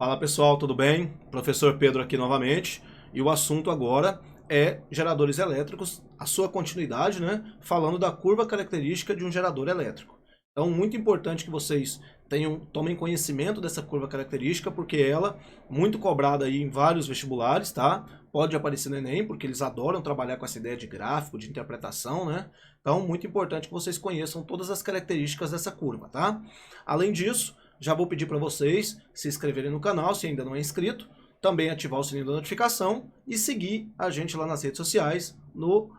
Fala pessoal, tudo bem? Professor Pedro aqui novamente. E o assunto agora é geradores elétricos, a sua continuidade, né? Falando da curva característica de um gerador elétrico. Então, muito importante que vocês tomem conhecimento dessa curva característica, porque ela é muito cobrada aí em vários vestibulares, tá? Pode aparecer no Enem, porque eles adoram trabalhar com essa ideia de gráfico, de interpretação, né? Então, muito importante que vocês conheçam todas as características dessa curva, tá? Além disso, já vou pedir para vocês se inscreverem no canal, se ainda não é inscrito, também ativar o sininho da notificação e seguir a gente lá nas redes sociais, no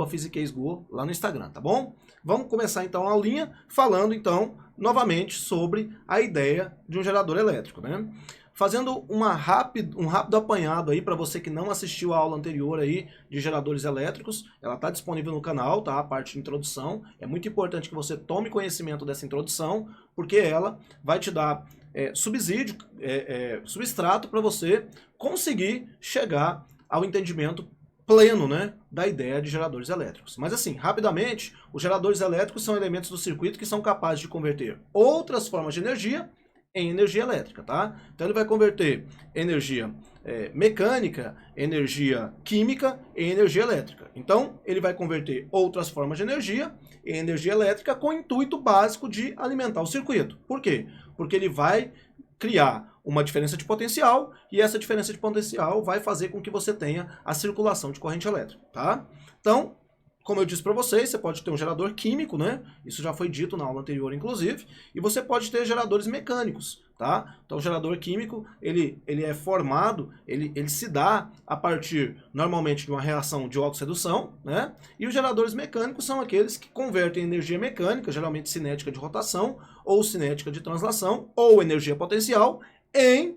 @physiquesgo, lá no Instagram, tá bom? Vamos começar então a aulinha falando então novamente sobre a ideia de um gerador elétrico, né? Fazendo um rápido apanhado aí para você que não assistiu a aula anterior aí de geradores elétricos, ela está disponível no canal, tá? A parte de introdução. É muito importante que você tome conhecimento dessa introdução, porque ela vai te dar substrato para você conseguir chegar ao entendimento pleno, né, da ideia de geradores elétricos. Mas assim, rapidamente, os geradores elétricos são elementos do circuito que são capazes de converter outras formas de energia em energia elétrica, tá? Então ele vai converter energia mecânica, energia química em energia elétrica. Então ele vai converter outras formas de energia em energia elétrica com o intuito básico de alimentar o circuito. Por quê? Porque ele vai criar uma diferença de potencial e essa diferença de potencial vai fazer com que você tenha a circulação de corrente elétrica, tá? Então, como eu disse para vocês, você pode ter um gerador químico, né? Isso já foi dito na aula anterior, inclusive. E você pode ter geradores mecânicos, tá? Então, o gerador químico, ele é formado, ele se dá a partir, normalmente, de uma reação de oxo-redução, né? E os geradores mecânicos são aqueles que convertem energia mecânica, geralmente cinética de rotação, ou cinética de translação, ou energia potencial, em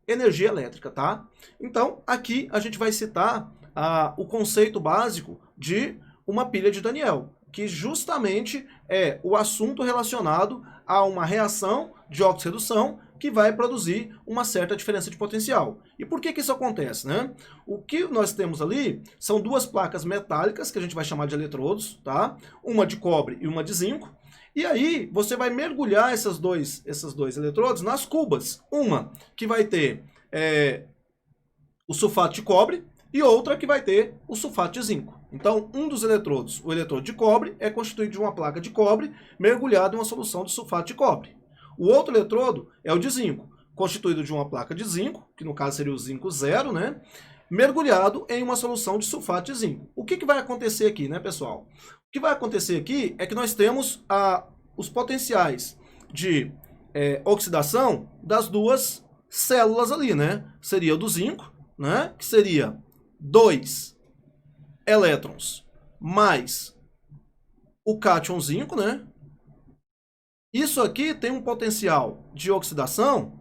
energia elétrica, tá? Então, aqui a gente vai citar o conceito básico de uma pilha de Daniel, que justamente é o assunto relacionado a uma reação de oxo-redução que vai produzir uma certa diferença de potencial. E por que isso acontece, né? O que nós temos ali são duas placas metálicas, que a gente vai chamar de eletrodos, tá? Uma de cobre e uma de zinco. E aí você vai mergulhar esses dois eletrodos nas cubas. Uma que vai ter o sulfato de cobre e outra que vai ter o sulfato de zinco. Então, um dos eletrodos, o eletrodo de cobre, é constituído de uma placa de cobre mergulhada em uma solução de sulfato de cobre. O outro eletrodo é o de zinco, constituído de uma placa de zinco, que no caso seria o zinco 0, né? Mergulhado em uma solução de sulfato de zinco. O que vai acontecer aqui, né, pessoal? O que vai acontecer aqui é que nós temos os potenciais de oxidação das duas células ali, né? Seria o do zinco, né? Que seria 2 elétrons mais o cátion zinco, né? Isso aqui tem um potencial de oxidação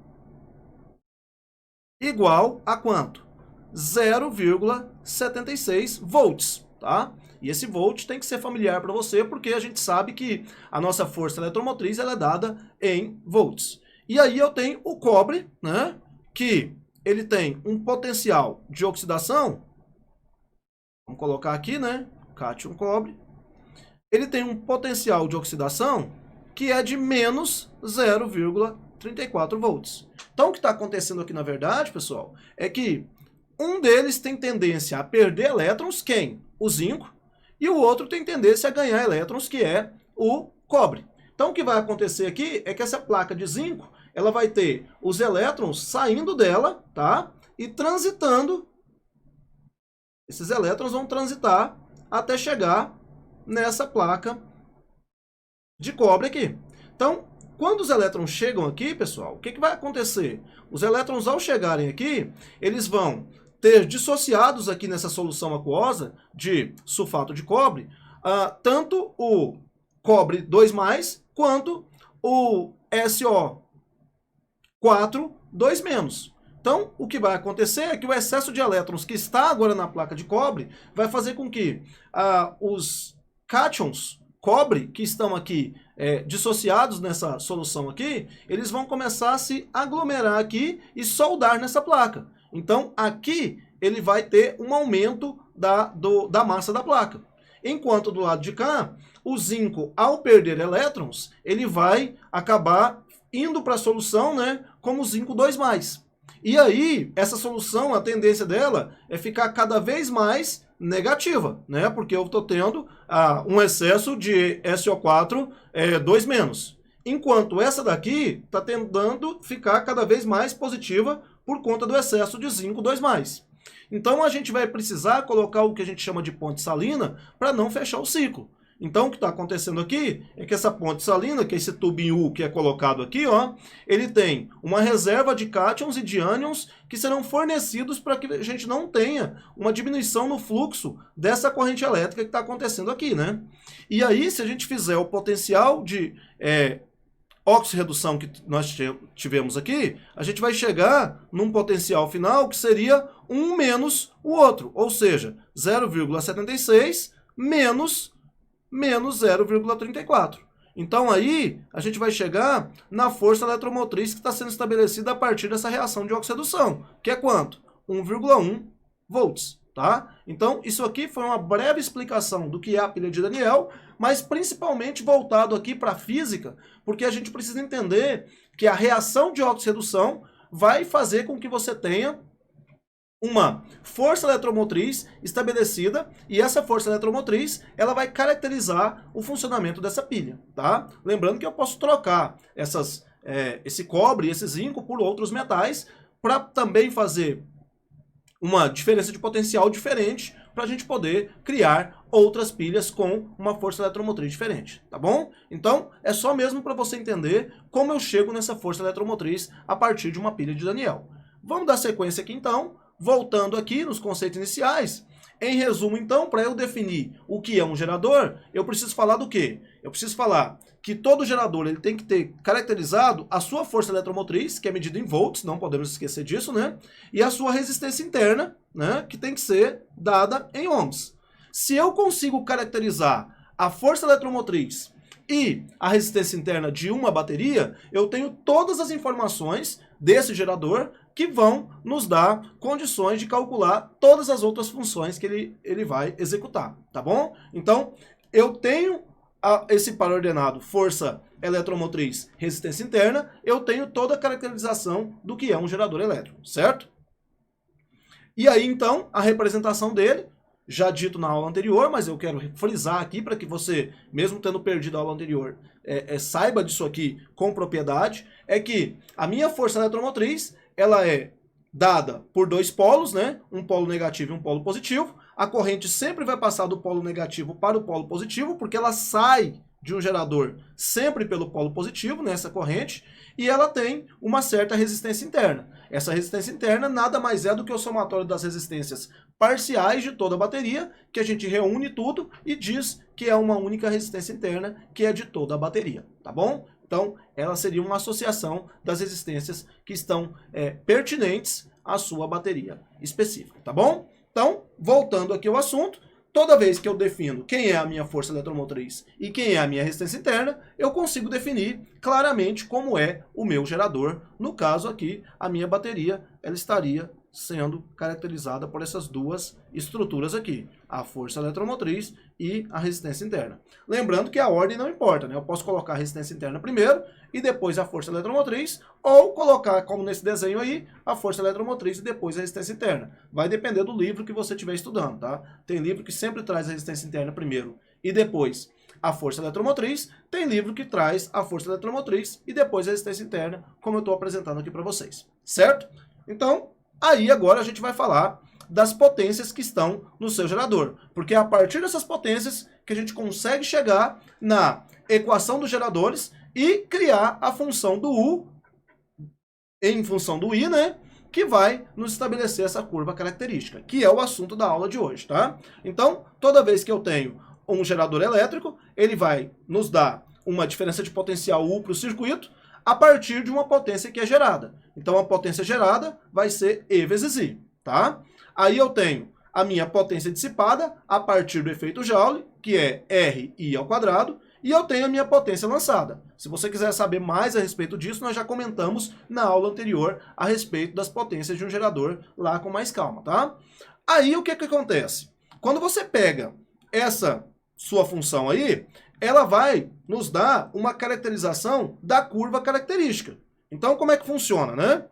igual a quanto? 0,76 volts, tá? E esse volt tem que ser familiar para você, porque a gente sabe que a nossa força eletromotriz ela é dada em volts. E aí eu tenho o cobre, né? Que ele tem um potencial de oxidação. Vamos colocar aqui, né? Cátion cobre. Ele tem um potencial de oxidação que é de menos 0,34 volts. Então, o que está acontecendo aqui, na verdade, pessoal, é que um deles tem tendência a perder elétrons, quem? O zinco. E o outro tem tendência a ganhar elétrons, que é o cobre. Então, o que vai acontecer aqui é que essa placa de zinco, ela vai ter os elétrons saindo dela, tá? E transitando. Esses elétrons vão transitar até chegar nessa placa de cobre aqui. Então, quando os elétrons chegam aqui, pessoal, o que vai acontecer? Os elétrons, ao chegarem aqui, eles vão ter dissociados aqui nessa solução aquosa de sulfato de cobre, tanto o cobre 2+, quanto o SO4 2-. Então, o que vai acontecer é que o excesso de elétrons que está agora na placa de cobre vai fazer com que os cátions cobre que estão aqui dissociados nessa solução aqui, eles vão começar a se aglomerar aqui e soldar nessa placa. Então, aqui ele vai ter um aumento da massa da placa. Enquanto do lado de cá, o zinco, ao perder elétrons, ele vai acabar indo para a solução, né, como zinco 2+. E aí, essa solução, a tendência dela é ficar cada vez mais negativa, né? Porque eu estou tendo um excesso de SO4 2-. Enquanto essa daqui está tendendo ficar cada vez mais positiva por conta do excesso de zinco 2+. Então a gente vai precisar colocar o que a gente chama de ponte salina para não fechar o ciclo. Então, o que está acontecendo aqui é que essa ponte salina, que é esse tubinho U que é colocado aqui, ó, ele tem uma reserva de cátions e de ânions que serão fornecidos para que a gente não tenha uma diminuição no fluxo dessa corrente elétrica que está acontecendo aqui, né? E aí, se a gente fizer o potencial de oxirredução que nós tivemos aqui, a gente vai chegar num potencial final que seria 1 menos o outro, ou seja, 0,76 menos 0,34. Então aí a gente vai chegar na força eletromotriz que está sendo estabelecida a partir dessa reação de oxirredução, que é quanto? 1,1 volts. Tá? Então isso aqui foi uma breve explicação do que é a pilha de Daniell, mas principalmente voltado aqui para a física, porque a gente precisa entender que a reação de oxirredução vai fazer com que você tenha uma força eletromotriz estabelecida, e essa força eletromotriz ela vai caracterizar o funcionamento dessa pilha, tá? Lembrando que eu posso trocar esse cobre e esse zinco por outros metais para também fazer uma diferença de potencial diferente para a gente poder criar outras pilhas com uma força eletromotriz diferente, tá bom? Então, é só mesmo para você entender como eu chego nessa força eletromotriz a partir de uma pilha de Daniell. Vamos dar sequência aqui então. Voltando aqui nos conceitos iniciais, em resumo então, para eu definir o que é um gerador, eu preciso falar do quê? Eu preciso falar que todo gerador ele tem que ter caracterizado a sua força eletromotriz, que é medida em volts, não podemos esquecer disso, né? E a sua resistência interna, né? Que tem que ser dada em ohms. Se eu consigo caracterizar a força eletromotriz e a resistência interna de uma bateria, eu tenho todas as informações desse gerador que vão nos dar condições de calcular todas as outras funções que ele vai executar, tá bom? Então, eu tenho esse par ordenado força eletromotriz, resistência interna, eu tenho toda a caracterização do que é um gerador elétrico, certo? E aí, então, a representação dele, já dito na aula anterior, mas eu quero frisar aqui para que você, mesmo tendo perdido a aula anterior, saiba disso aqui com propriedade, é que a minha força eletromotriz ela é dada por dois polos, né? Um polo negativo e um polo positivo. A corrente sempre vai passar do polo negativo para o polo positivo, porque ela sai de um gerador sempre pelo polo positivo, nessa corrente, e ela tem uma certa resistência interna. Essa resistência interna nada mais é do que o somatório das resistências parciais de toda a bateria, que a gente reúne tudo e diz que é uma única resistência interna, que é de toda a bateria, tá bom? Então, ela seria uma associação das resistências que estão pertinentes à sua bateria específica, tá bom? Então, voltando aqui ao assunto, toda vez que eu defino quem é a minha força eletromotriz e quem é a minha resistência interna, eu consigo definir claramente como é o meu gerador. No caso aqui, a minha bateria ela estaria sendo caracterizada por essas duas estruturas aqui, a força eletromotriz e a resistência interna. Lembrando que a ordem não importa, né? Eu posso colocar a resistência interna primeiro e depois a força eletromotriz, ou colocar, como nesse desenho aí, a força eletromotriz e depois a resistência interna. Vai depender do livro que você estiver estudando, tá? Tem livro que sempre traz a resistência interna primeiro e depois a força eletromotriz, tem livro que traz a força eletromotriz e depois a resistência interna, como eu estou apresentando aqui para vocês, certo? Então, aí agora a gente vai falar das potências que estão no seu gerador, porque é a partir dessas potências que a gente consegue chegar na equação dos geradores e criar a função do U em função do I, né? Que vai nos estabelecer essa curva característica, que é o assunto da aula de hoje, tá? Então, toda vez que eu tenho um gerador elétrico, ele vai nos dar uma diferença de potencial U para o circuito a partir de uma potência que é gerada. Então, a potência gerada vai ser E vezes I, tá? Aí eu tenho a minha potência dissipada a partir do efeito Joule, que é RI ao quadrado, e eu tenho a minha potência lançada. Se você quiser saber mais a respeito disso, nós já comentamos na aula anterior a respeito das potências de um gerador lá com mais calma, tá? Aí o que acontece? Quando você pega essa sua função aí, ela vai nos dar uma caracterização da curva característica. Então, como é que funciona, né?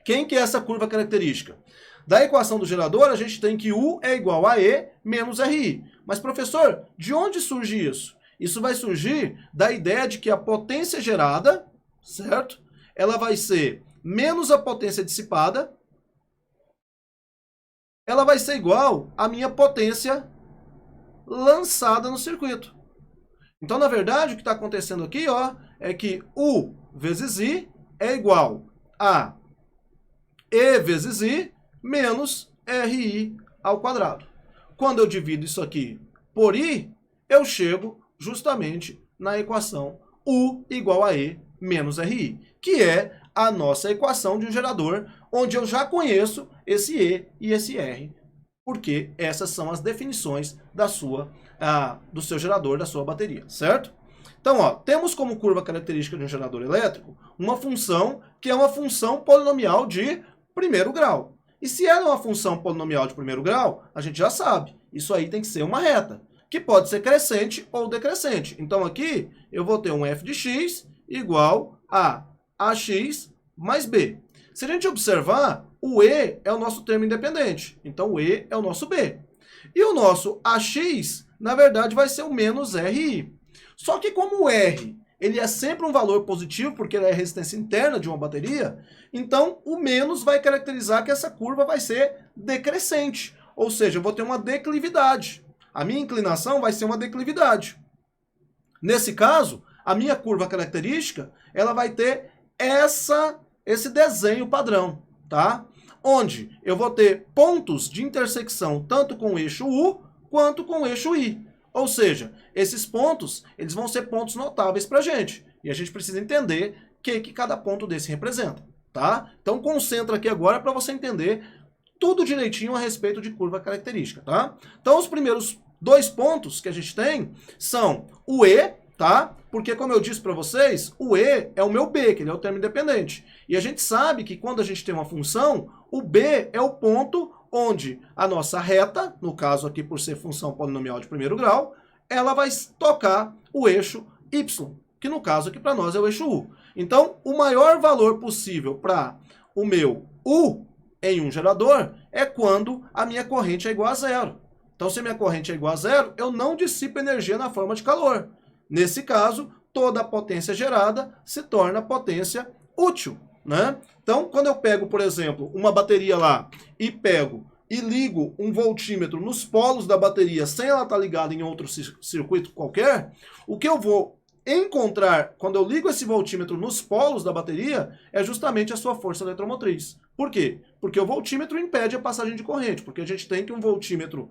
Quem que é essa curva característica? Da equação do gerador, a gente tem que U é igual a E menos RI. Mas, professor, de onde surge isso? Isso vai surgir da ideia de que a potência gerada, certo? Ela vai ser menos a potência dissipada, ela vai ser igual à minha potência lançada no circuito. Então, na verdade, o que está acontecendo aqui, ó, é que U vezes I é igual a E vezes I menos RI ao quadrado. Quando eu divido isso aqui por I, eu chego justamente na equação U igual a E menos RI, que é a nossa equação de um gerador, onde eu já conheço esse E e esse R, porque essas são as definições do seu gerador, da sua bateria, certo? Então, ó, temos como curva característica de um gerador elétrico uma função que é uma função polinomial de primeiro grau. E se ela é uma função polinomial de primeiro grau, a gente já sabe, isso aí tem que ser uma reta, que pode ser crescente ou decrescente. Então aqui eu vou ter um f de x igual a ax mais b. Se a gente observar, o E é o nosso termo independente, então o E é o nosso B. E o nosso AX, na verdade, vai ser o menos RI. Só que como o R ele é sempre um valor positivo, porque ele é a resistência interna de uma bateria, então o menos vai caracterizar que essa curva vai ser decrescente, ou seja, eu vou ter uma declividade. A minha inclinação vai ser uma declividade. Nesse caso, a minha curva característica, ela vai ter esse desenho padrão, tá? Onde eu vou ter pontos de intersecção tanto com o eixo U quanto com o eixo I. Ou seja, esses pontos, eles vão ser pontos notáveis para a gente. E a gente precisa entender o que cada ponto desse representa, tá? Então concentra aqui agora para você entender tudo direitinho a respeito de curva característica, tá? Então os primeiros dois pontos que a gente tem são o E, tá? Porque como eu disse para vocês, o E é o meu B, que ele é o termo independente. E a gente sabe que quando a gente tem uma função, o B é o ponto onde a nossa reta, no caso aqui por ser função polinomial de primeiro grau, ela vai tocar o eixo Y, que no caso aqui para nós é o eixo U. Então, o maior valor possível para o meu U em um gerador é quando a minha corrente é igual a zero. Então, se a minha corrente é igual a zero, eu não dissipo energia na forma de calor. Nesse caso, toda a potência gerada se torna potência útil, né? Então, quando eu pego, por exemplo, uma bateria lá e ligo um voltímetro nos polos da bateria sem ela estar ligada em outro circuito qualquer, o que eu vou encontrar quando eu ligo esse voltímetro nos polos da bateria é justamente a sua força eletromotriz. Por quê? Porque o voltímetro impede a passagem de corrente, porque a gente tem que um voltímetro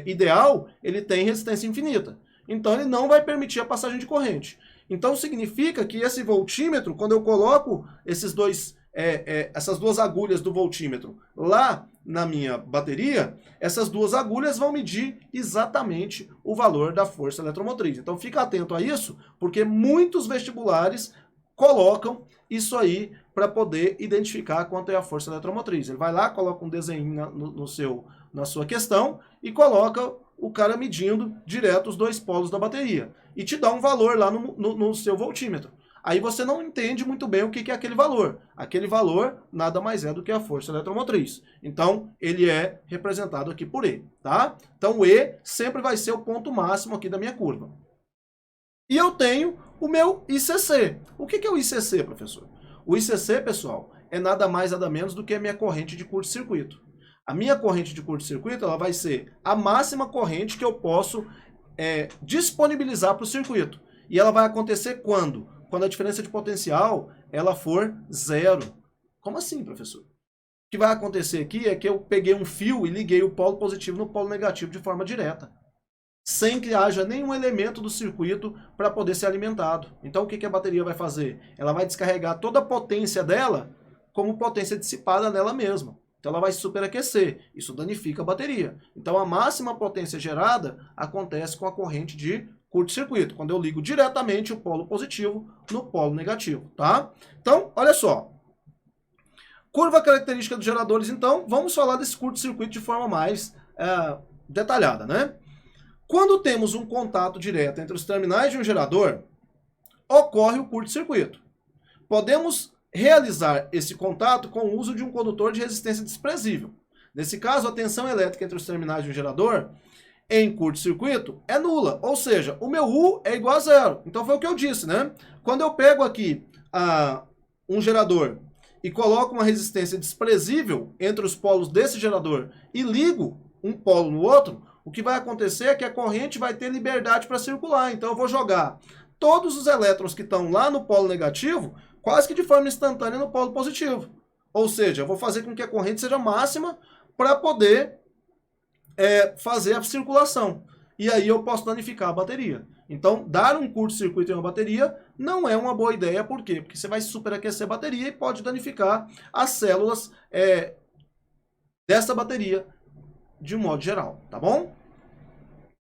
ideal, ele tem resistência infinita. Então ele não vai permitir a passagem de corrente. Então significa que esse voltímetro, quando eu coloco essas duas agulhas do voltímetro lá na minha bateria, essas duas agulhas vão medir exatamente o valor da força eletromotriz. Então fica atento a isso, porque muitos vestibulares colocam isso aí para poder identificar quanto é a força eletromotriz. Ele vai lá, coloca um desenho na sua questão e coloca o cara medindo direto os dois polos da bateria. E te dá um valor lá no seu voltímetro. Aí você não entende muito bem o que é aquele valor. Aquele valor nada mais é do que a força eletromotriz. Então, ele é representado aqui por E, tá? Então, o E sempre vai ser o ponto máximo aqui da minha curva. E eu tenho o meu ICC. O que é o ICC, professor? O ICC, pessoal, é nada mais nada menos do que a minha corrente de curto-circuito. A minha corrente de curto-circuito ela vai ser a máxima corrente que eu posso disponibilizar para o circuito. E ela vai acontecer quando? Quando a diferença de potencial ela for zero. Como assim, professor? O que vai acontecer aqui é que eu peguei um fio e liguei o polo positivo no polo negativo de forma direta, sem que haja nenhum elemento do circuito para poder ser alimentado. Então o que a bateria vai fazer? Ela vai descarregar toda a potência dela como potência dissipada nela mesma. Então ela vai superaquecer, isso danifica a bateria. Então a máxima potência gerada acontece com a corrente de curto-circuito, quando eu ligo diretamente o polo positivo no polo negativo, tá? Então, olha só. Curva característica dos geradores, então, vamos falar desse curto-circuito de forma mais detalhada, né? Quando temos um contato direto entre os terminais de um gerador, ocorre o curto-circuito. Podemos realizar esse contato com o uso de um condutor de resistência desprezível. Nesse caso, a tensão elétrica entre os terminais de um gerador em curto-circuito é nula, ou seja, o meu U é igual a zero. Então foi o que eu disse, né? Quando eu pego aqui um gerador e coloco uma resistência desprezível entre os polos desse gerador e ligo um polo no outro, o que vai acontecer é que a corrente vai ter liberdade para circular. Então eu vou jogar todos os elétrons que estão lá no polo negativo quase que de forma instantânea no polo positivo. Ou seja, eu vou fazer com que a corrente seja máxima para poder fazer a circulação. E aí eu posso danificar a bateria. Então, dar um curto-circuito em uma bateria não é uma boa ideia. Por quê? Porque você vai superaquecer a bateria e pode danificar as células dessa bateria de um modo geral, tá bom?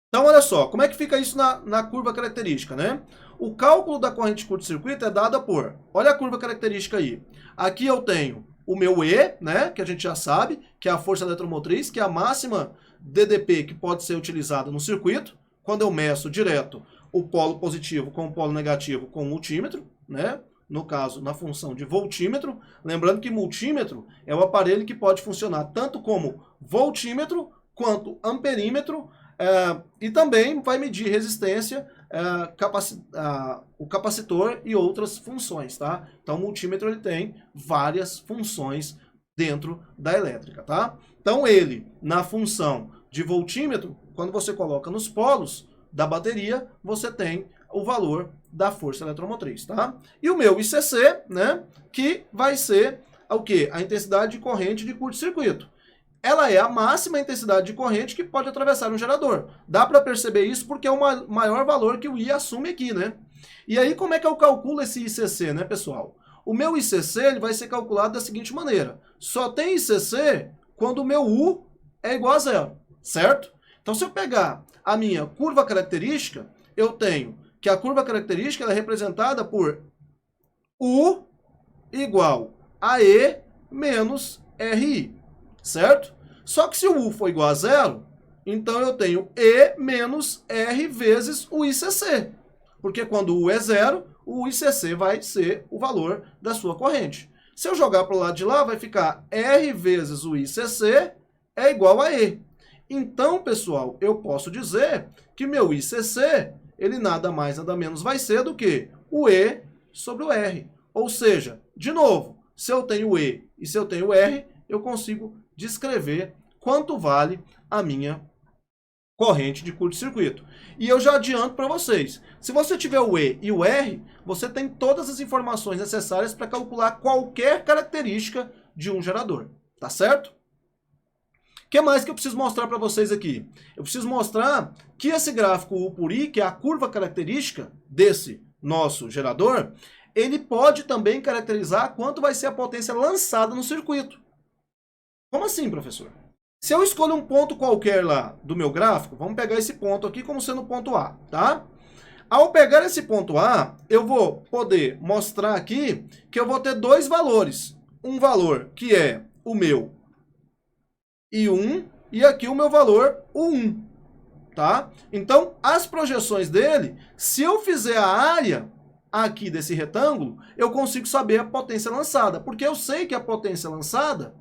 Então, olha só, como é que fica isso na curva característica, né? O cálculo da corrente de curto-circuito é dada por... Olha a curva característica aí. Aqui eu tenho o meu E, né, que a gente já sabe, que é a força eletromotriz, que é a máxima DDP que pode ser utilizada no circuito, quando eu meço direto o polo positivo com o polo negativo com o multímetro, né? No caso, na função de voltímetro. Lembrando que multímetro é o aparelho que pode funcionar tanto como voltímetro quanto amperímetro, e também vai medir resistência, o capacitor e outras funções, tá? Então o multímetro ele tem várias funções dentro da elétrica, tá? Então ele, na função de voltímetro, quando você coloca nos polos da bateria, você tem o valor da força eletromotriz, tá? E o meu ICC, né, que vai ser o quê? A intensidade de corrente de curto-circuito. Ela é a máxima intensidade de corrente que pode atravessar um gerador. Dá para perceber isso porque é o maior valor que o I assume aqui, né? E aí, como é que eu calculo esse ICC, né, pessoal? O meu ICC ele vai ser calculado da seguinte maneira. Só tem ICC quando o meu U é igual a zero, certo? Então, se eu pegar a minha curva característica, eu tenho que a curva característica ela é representada por U igual a E menos RI, certo? Só que se o U for igual a zero, então eu tenho E menos R vezes o ICC. Porque quando o U é zero, o ICC vai ser o valor da sua corrente. Se eu jogar para o lado de lá, vai ficar R vezes o ICC é igual a E. Então, pessoal, eu posso dizer que meu ICC, ele nada mais, nada menos vai ser do que o E sobre o R. Ou seja, de novo, se eu tenho E e se eu tenho R, eu consigo descrever quanto vale a minha corrente de curto-circuito. E eu já adianto para vocês, se você tiver o E e o R, você tem todas as informações necessárias para calcular qualquer característica de um gerador, tá certo? O que mais que eu preciso mostrar para vocês aqui? Eu preciso mostrar que esse gráfico U por I, que é a curva característica desse nosso gerador, ele pode também caracterizar quanto vai ser a potência lançada no circuito. Como assim, professor? Se eu escolho um ponto qualquer lá do meu gráfico, vamos pegar esse ponto aqui como sendo o ponto A, tá? Ao pegar esse ponto A, eu vou poder mostrar aqui que eu vou ter dois valores. Um valor que é o meu I1 e aqui o meu valor U1, tá? Então, as projeções dele, se eu fizer a área aqui desse retângulo, eu consigo saber a potência lançada, porque eu sei que a potência lançada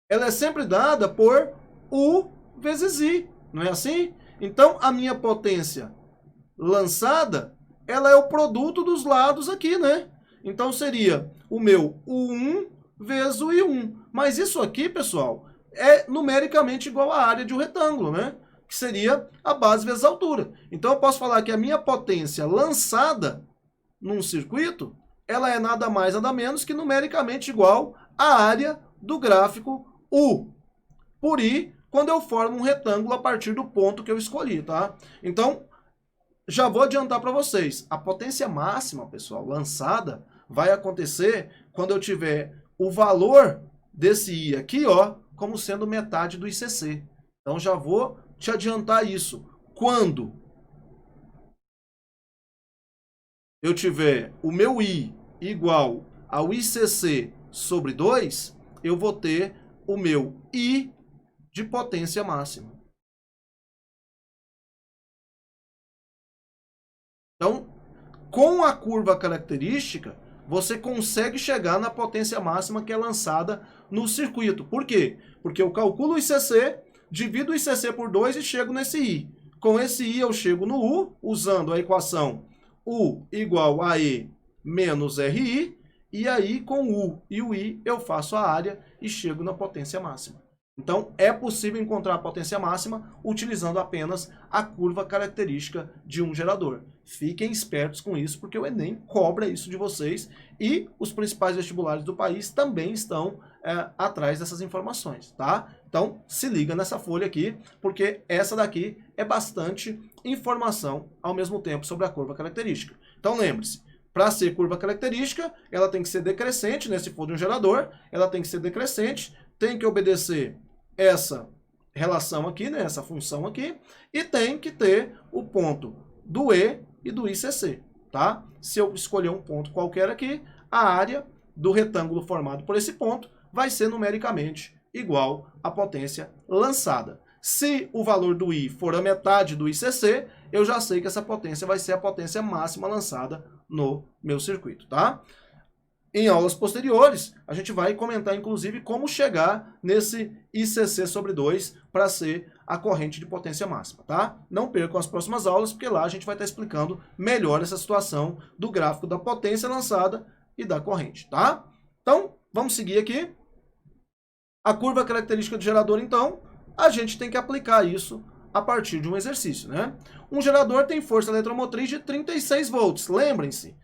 ela é sempre dada por U vezes I, não é assim? Então, a minha potência lançada, ela é o produto dos lados aqui, né? Então, seria o meu U1 vezes o I1. Mas isso aqui, pessoal, é numericamente igual à área de um retângulo, né? Que seria a base vezes a altura. Então, eu posso falar que a minha potência lançada num circuito, ela é nada mais, nada menos que numericamente igual à área do gráfico U por I, quando eu formo um retângulo a partir do ponto que eu escolhi, tá? Então, já vou adiantar para vocês. A potência máxima, pessoal, lançada, vai acontecer quando eu tiver o valor desse I aqui, ó, como sendo metade do ICC. Então, já vou te adiantar isso. Quando eu tiver o meu I igual ao ICC sobre 2, eu vou ter o meu I de potência máxima. Então, com a curva característica, você consegue chegar na potência máxima que é lançada no circuito. Por quê? Porque eu calculo o ICC, divido o ICC por 2 e chego nesse I. Com esse I eu chego no U, usando a equação U igual a E menos RI, e aí com o U e o I eu faço a área e chego na potência máxima. Então é possível encontrar a potência máxima utilizando apenas a curva característica de um gerador. Fiquem espertos com isso, porque o Enem cobra isso de vocês e os principais vestibulares do país também estão atrás dessas informações, tá? Então se liga nessa folha aqui, porque essa daqui é bastante informação ao mesmo tempo sobre a curva característica. Então lembre-se, para ser curva característica, ela tem que ser decrescente, né? Se for de um gerador, ela tem que ser decrescente, tem que obedecer essa relação aqui, né? Essa função aqui, e tem que ter o ponto do E e do ICC, tá? Se eu escolher um ponto qualquer aqui, a área do retângulo formado por esse ponto vai ser numericamente igual à potência lançada. Se o valor do I for a metade do ICC, eu já sei que essa potência vai ser a potência máxima lançada no meu circuito, tá? Em aulas posteriores, a gente vai comentar, inclusive, como chegar nesse ICC sobre 2 para ser a corrente de potência máxima, tá? Não percam as próximas aulas, porque lá a gente vai estar explicando melhor essa situação do gráfico da potência lançada e da corrente, tá? Então, vamos seguir aqui. A curva característica do gerador, então, a gente tem que aplicar isso a partir de um exercício, né? Um gerador tem força eletromotriz de 36 volts, lembrem-se.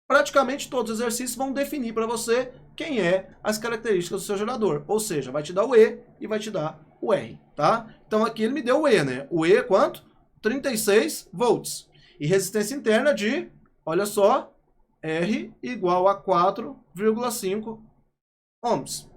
Praticamente todos os exercícios vão definir para você quem é as características do seu gerador. Ou seja, vai te dar o E e vai te dar o R, tá? Então aqui ele me deu o E, né? O E é quanto? 36 volts. E resistência interna de, olha só, R igual a 4,5 ohms.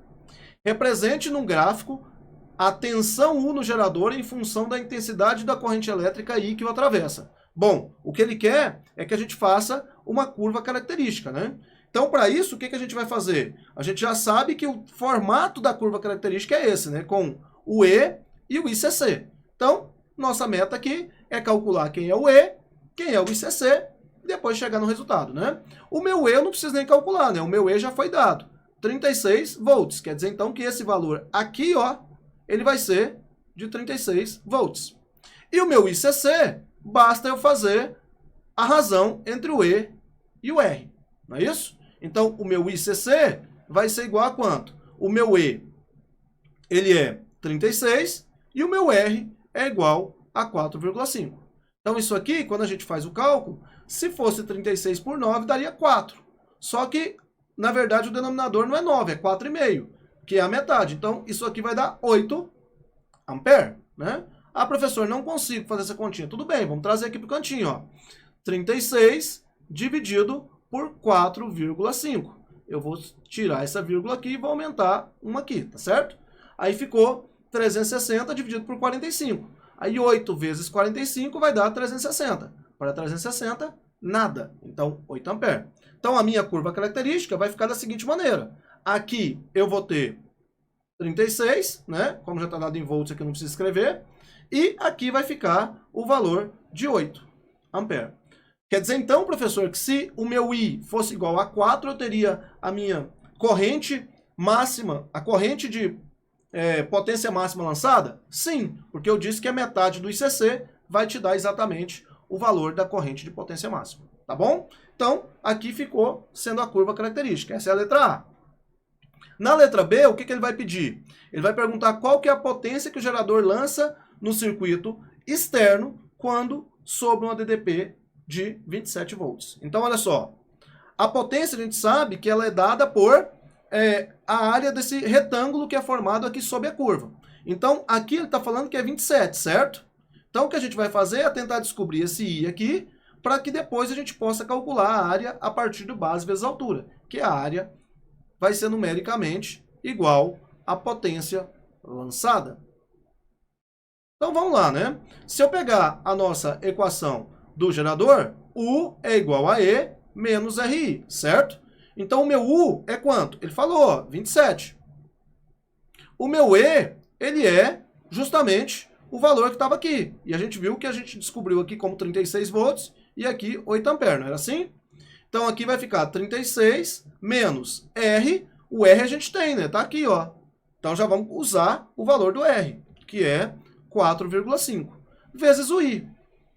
Represente num gráfico a tensão U no gerador em função da intensidade da corrente elétrica I que o atravessa. Bom, o que ele quer é que a gente faça uma curva característica, né? Então, para isso, o que a gente vai fazer? A gente já sabe que o formato da curva característica é esse, né? Com o E e o ICC. Então, nossa meta aqui é calcular quem é o E, quem é o ICC, e depois chegar no resultado, né? O meu E eu não preciso nem calcular, né? O meu E já foi dado. 36 volts. Quer dizer, então, que esse valor aqui, ó, ele vai ser de 36 volts. E o meu ICC, basta eu fazer a razão entre o E e o R. Não é isso? Então, o meu ICC vai ser igual a quanto? O meu E, ele é 36 e o meu R é igual a 4,5. Então, isso aqui, quando a gente faz o cálculo, se fosse 36 por 9, daria 4. Só que, na verdade, o denominador não é 9, é 4,5, que é a metade. Então, isso aqui vai dar 8 ampere, né? Ah, professor, não consigo fazer essa continha. Tudo bem, vamos trazer aqui para o cantinho, ó. 36 dividido por 4,5. Eu vou tirar essa vírgula aqui e vou aumentar uma aqui, tá certo? Aí ficou 360 dividido por 45. Aí 8 vezes 45 vai dar 360. Para 360, nada. Então, 8 ampere. Então, a minha curva característica vai ficar da seguinte maneira. Aqui eu vou ter 36, né? Como já está dado em volts aqui, eu não preciso escrever. E aqui vai ficar o valor de 8 ampere. Quer dizer, então, professor, que se o meu I fosse igual a 4, eu teria a minha corrente máxima, a corrente de potência máxima lançada? Sim, porque eu disse que a metade do ICC vai te dar exatamente o valor da corrente de potência máxima. Tá bom? Então, aqui ficou sendo a curva característica. Essa é a letra A. Na letra B, o que ele vai pedir? Ele vai perguntar qual que é a potência que o gerador lança no circuito externo quando sobre uma DDP de 27 volts. Então, olha só. A potência, a gente sabe que ela é dada por a área desse retângulo que é formado aqui sob a curva. Então, aqui ele está falando que é 27, certo? Então, o que a gente vai fazer é tentar descobrir esse I aqui, para que depois a gente possa calcular a área a partir do base vezes altura, que a área vai ser numericamente igual à potência lançada. Então vamos lá, né? Se eu pegar a nossa equação do gerador, U é igual a E menos RI, certo? Então o meu U é quanto? Ele falou, ó, 27. O meu E, ele é justamente o valor que estava aqui. E a gente viu que a gente descobriu aqui como 36 volts e aqui 8 amperes, não era assim? Então aqui vai ficar 36 menos R. O R a gente tem, né? Tá aqui, ó. Então já vamos usar o valor do R, que é 4,5, vezes o I,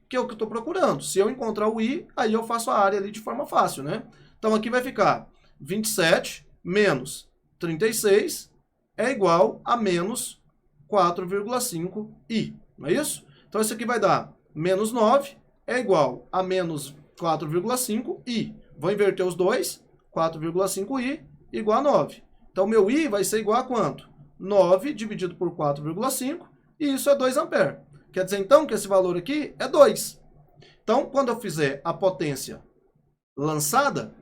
que é o que eu estou procurando. Se eu encontrar o I, aí eu faço a área ali de forma fácil, né? Então aqui vai ficar 27 menos 36 é igual a menos 4,5 I, não é isso? Então isso aqui vai dar menos 9 é igual a menos 4,5 I. Vou inverter os dois, 4,5 I igual a 9. Então meu I vai ser igual a quanto? 9 dividido por 4,5, e isso é 2 amperes. Quer dizer, então, que esse valor aqui é 2. Então, quando eu fizer a potência lançada,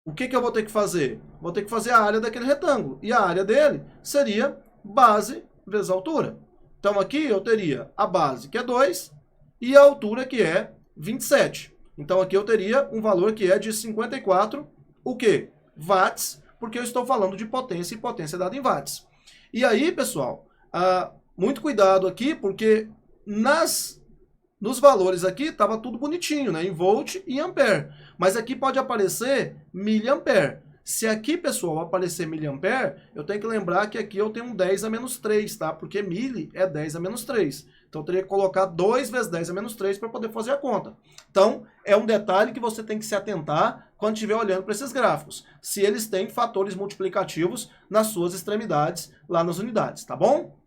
o que eu vou ter que fazer? Vou ter que fazer a área daquele retângulo. E a área dele seria base vezes altura. Então, aqui eu teria a base, que é 2, e a altura, que é 27. Então, aqui eu teria um valor que é de 54, o quê? Watts, porque eu estou falando de potência, e potência dada em watts. E aí, pessoal, muito cuidado aqui, porque nos valores aqui estava tudo bonitinho, né? Em volt e em ampere. Mas aqui pode aparecer miliampere. Se aqui, pessoal, aparecer miliampere, eu tenho que lembrar que aqui eu tenho um 10 a menos 3, tá? Porque mili é 10 a menos 3. Então eu teria que colocar 2 vezes 10 a menos 3 para poder fazer a conta. Então, é um detalhe que você tem que se atentar quando estiver olhando para esses gráficos. Se eles têm fatores multiplicativos nas suas extremidades, lá nas unidades, tá bom?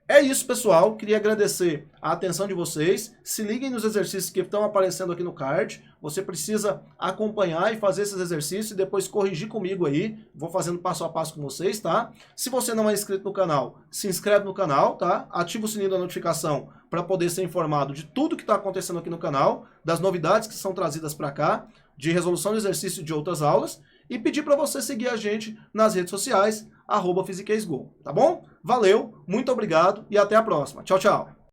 É isso, pessoal. Queria agradecer a atenção de vocês. Se liguem nos exercícios que estão aparecendo aqui no card. Você precisa acompanhar e fazer esses exercícios e depois corrigir comigo aí. Vou fazendo passo a passo com vocês, tá? Se você não é inscrito no canal, se inscreve no canal, tá? Ativa o sininho da notificação para poder ser informado de tudo que está acontecendo aqui no canal, das novidades que são trazidas para cá, de resolução de exercício de outras aulas, e pedir para você seguir a gente nas redes sociais, @physicsgo, tá bom? Valeu, muito obrigado e até a próxima. Tchau, tchau.